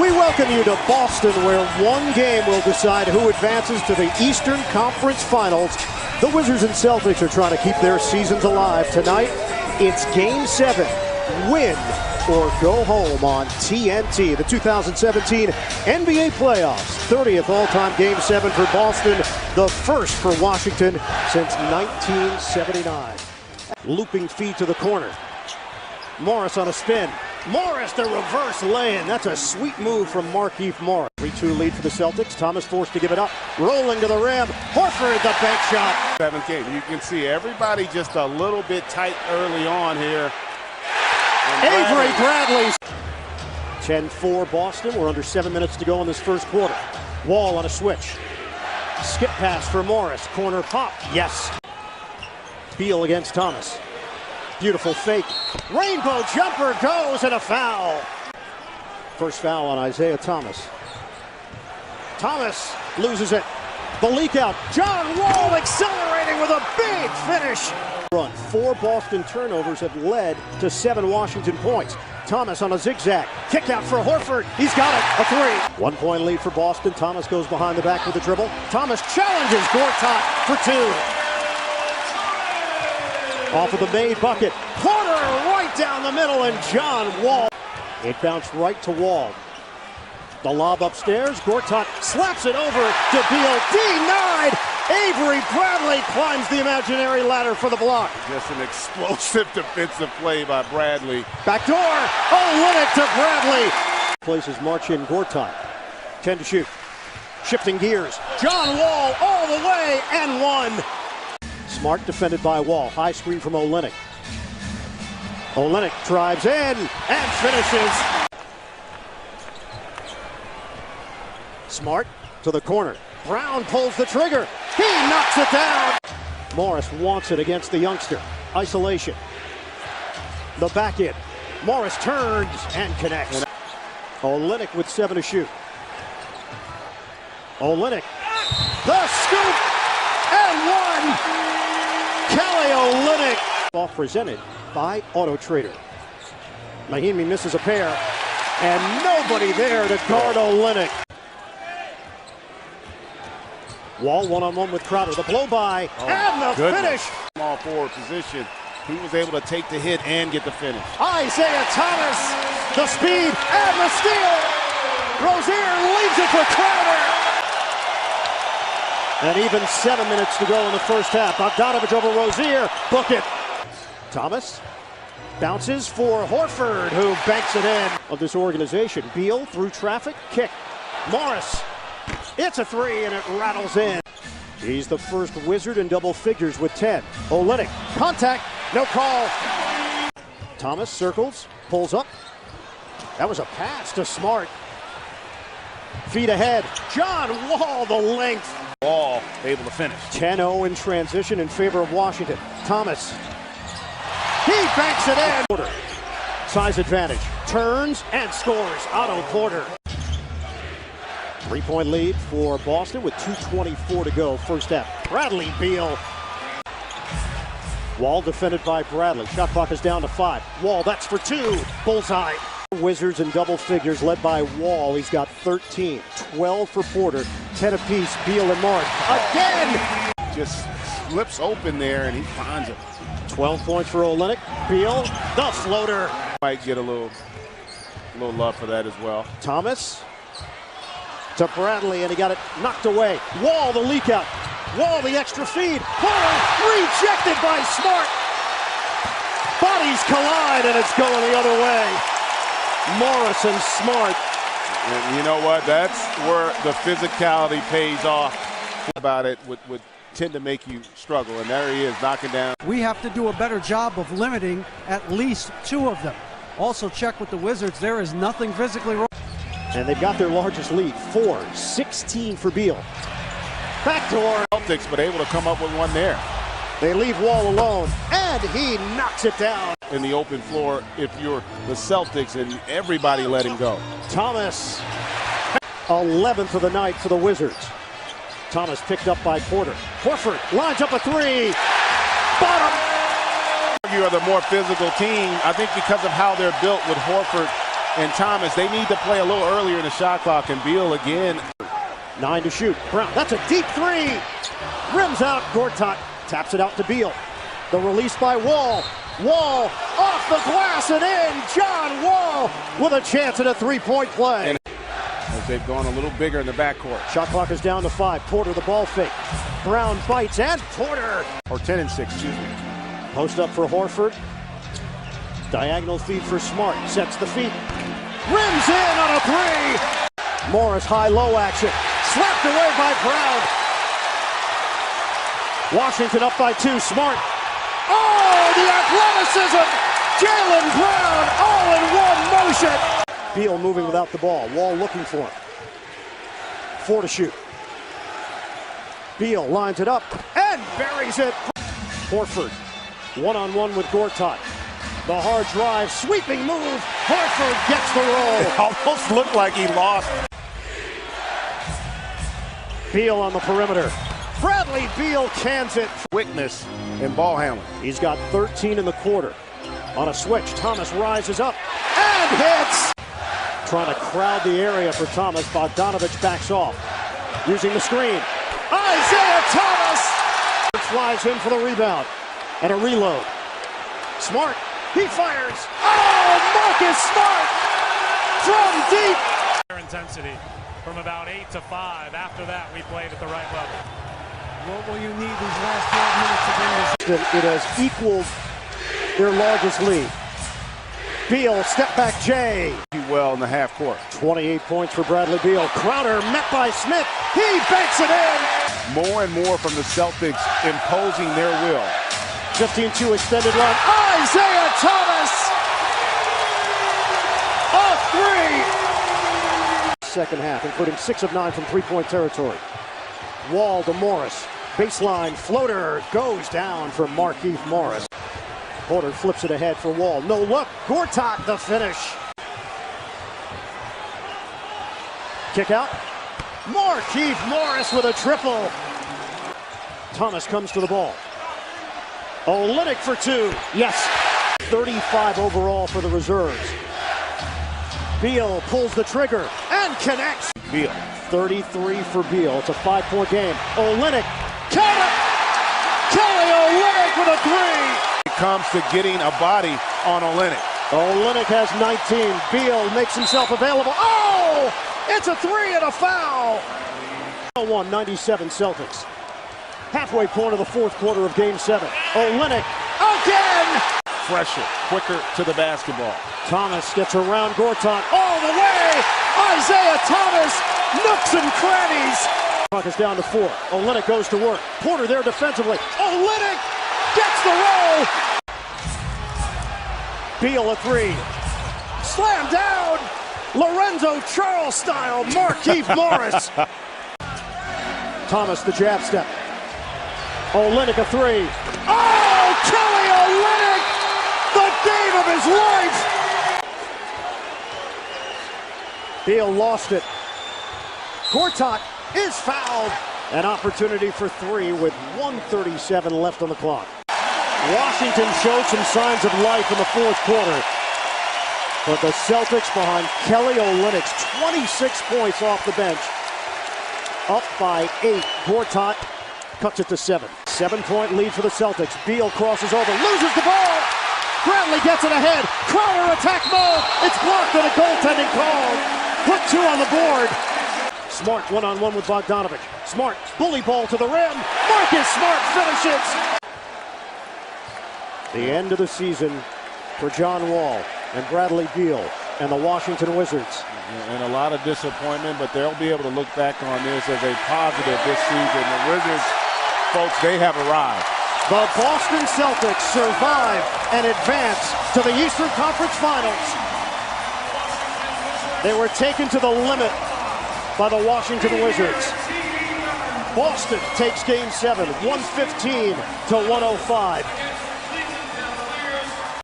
We welcome you to Boston, where one game will decide who advances to the Eastern Conference Finals. The Wizards and Celtics are trying to keep their seasons alive. Tonight, it's Game 7. Win or go home on TNT. The 2017 NBA playoffs. 30th all-time Game 7 for Boston. The first for Washington since 1979. Looping feed to the corner. Morris on a spin. Morris, the reverse lay-in. That's a sweet move from Markieff Morris. 3-2 lead for the Celtics. Thomas forced to give it up. Rolling to the rim. Horford, the bank shot. Seventh game. You can see everybody just a little bit tight early on here. Avery Bradley. 10-4 Boston. We're under 7 minutes to go in this first quarter. Wall on a switch. Skip pass for Morris. Corner pop. Yes. Beal against Thomas. Beautiful fake. Rainbow jumper goes and a foul. First foul on Isaiah Thomas. Thomas loses it. The leak out. John Wall accelerating with a big finish. Run. 4 Boston turnovers have led to 7 Washington points. Thomas on a zigzag. Kick out for Horford. He's got it. A 3. 1 point lead for Boston. Thomas goes behind the back with a dribble. Thomas challenges Gortat for 2. Off of the made bucket. Porter right down the middle, and John Wall. It bounced right to Wall. The lob upstairs. Gortat slaps it over to Beal. Denied. Avery Bradley climbs the imaginary ladder for the block. Just an explosive defensive play by Bradley. Backdoor. Olynyk to Bradley. Places march in Gortat. 10 to shoot. Shifting gears. John Wall all the way and 1. Smart defended by Wall. High screen from Olynyk. Olynyk drives in and finishes. Smart to the corner. Brown pulls the trigger. He knocks it down. Morris wants it against the youngster. Isolation. The back end. Morris turns and connects. Olynyk with 7 to shoot. Olynyk. The scoop and 1. Kelly Olynyk. Ball presented by Auto Trader. Mahimi misses a pair, and nobody there to guard Olynyk. Wall one-on-one with Crowder. The blow-by and the finish. Small forward position. He was able to take the hit and get the finish. Isaiah Thomas, the speed and the steal. Rozier leaves it for Crowder. And even 7 minutes to go in the first half. Bogdanovich over Rozier. Book it. Thomas bounces for Horford, who banks it in. Of this organization. Beal through traffic. Kick. Morris. It's a 3 and it rattles in. He's the first Wizard in double figures with 10. Olynyk. Contact. No call. Thomas circles. Pulls up. That was a pass to Smart. Feet ahead. John Wall, the length. Wall able to finish. 10-0 in transition in favor of Washington. Thomas. He banks it in. Size advantage. Turns and scores. Otto Porter. 3-point lead for Boston with 2:24 to go. First half. Bradley Beal. Wall defended by Bradley. Shot clock is down to 5. Wall, that's for 2. Bullseye. Wizards in double figures led by Wall. He's got 13. 12 for Porter. 10 apiece. Beal and Morris. Again! Just slips open there and he finds it. 12 points for Olynyk. Beal, the floater. Might get a little love for that as well. Thomas to Bradley, and he got it knocked away. Wall, the leak out. Wall, the extra feed. Porter rejected by Smart. Bodies collide, and it's going the other way. Morris and Smart. And you know what? That's where the physicality pays off. About it would tend to make you struggle, and there he is knocking down. We have to do a better job of limiting at least 2 of them. Also check with the Wizards. There is nothing physically wrong. And they've got their largest lead. 4-16 for Beal. Backdoor. Celtics, but able to come up with one there. They leave Wall alone, and he knocks it down. In the open floor, if you're the Celtics, and everybody let him go. Thomas, 11th of the night for the Wizards. Thomas picked up by Porter. Horford lines up a 3. Bottom. You are the more physical team, I think, because of how they're built with Horford and Thomas, they need to play a little earlier in the shot clock, and Beal again. 9 to shoot. Brown, that's a deep three. Rims out. Gortat taps it out to Beal. The release by Wall. Wall off the glass and in. John Wall with a chance at a three-point play. And as they've gone a little bigger in the backcourt. Shot clock is down to 5. Porter the ball fake. Brown bites and Porter. Or 10 and 6, excuse me. Post up for Horford. Diagonal feed for Smart. Sets the feet. Rims in on a three. Morris high-low action. Slapped away by Brown. Washington up by 2. Smart. Oh, the athleticism! Jaylen Brown all in one motion. Beal moving without the ball. Wall looking for him. 4 to shoot. Beal lines it up and buries it. Horford one-on-one with Gortat. The hard drive, sweeping move. Horford gets the roll. It almost looked like he lost. Beal on the perimeter. Bradley Beal cans it. Quickness and ball handling. He's got 13 in the quarter. On a switch, Thomas rises up and hits. Trying to crowd the area for Thomas. Bogdanovich backs off. Using the screen. Isaiah Thomas flies in for the rebound. And a reload. Smart. He fires. Oh, Marcus Smart from deep. Intensity from about 8 to 5. After that, we played at the right level. What will you need these last 12 minutes to It has equaled their largest lead. Beal, step back Jay. Well in the half court. 28 points for Bradley Beal. Crowder met by Smith. He banks it in. More and more from the Celtics imposing their will. 15-2 extended run. Isaiah Thomas! A three! Second half, including 6 of 9 from three-point territory. Wall to Morris. Baseline floater goes down for Markieff Morris. Porter flips it ahead for Wall. No look. Gortat the finish. Kick out. Markieff Morris with a triple. Thomas comes to the ball. Olynyk for 2. Yes. 35 overall for the reserves. Beal pulls the trigger and connects. Beal. 33 for Beal. It's a 5-point game. Olynyk. Count it! Kelly Olynyk with a 3. It comes to getting a body on Olynyk. Olynyk has 19. Beal makes himself available. Oh! It's a 3 and a foul. 197 Celtics. Halfway point of the fourth quarter of Game 7. Olynyk again! Fresher, quicker to the basketball. Thomas gets around Gortat all the way! Isaiah Thomas, nooks and crannies! Clock is down to 4. Olynyk goes to work. Porter there defensively. Olynyk gets the roll! Beal a 3. Slam down! Lorenzo Charles style, Markieff Morris. Thomas the jab step. Olynyk a 3. Oh, Kelly Olynyk! The game of his life! Beal lost it. Gortat is fouled. An opportunity for 3 with 1:37 left on the clock. Washington showed some signs of life in the fourth quarter. But the Celtics behind Kelly Olynyk's 26 points off the bench. Up by 8. Gortat cuts it to 7. 7-point lead for the Celtics. Beal crosses over, loses the ball. Bradley gets it ahead. Crowder attack mode. It's blocked and a goaltending call. Put 2 on the board. Smart one-on-one with Bogdanovich. Smart bully ball to the rim. Marcus Smart finishes. The end of the season for John Wall and Bradley Beal and the Washington Wizards. And a lot of disappointment, but they'll be able to look back on this as a positive this season. The Wizards, folks, they have arrived. The Boston Celtics survive and advance to the Eastern Conference Finals. They were taken to the limit by the Washington Wizards. Boston takes Game 7, 115 to 105.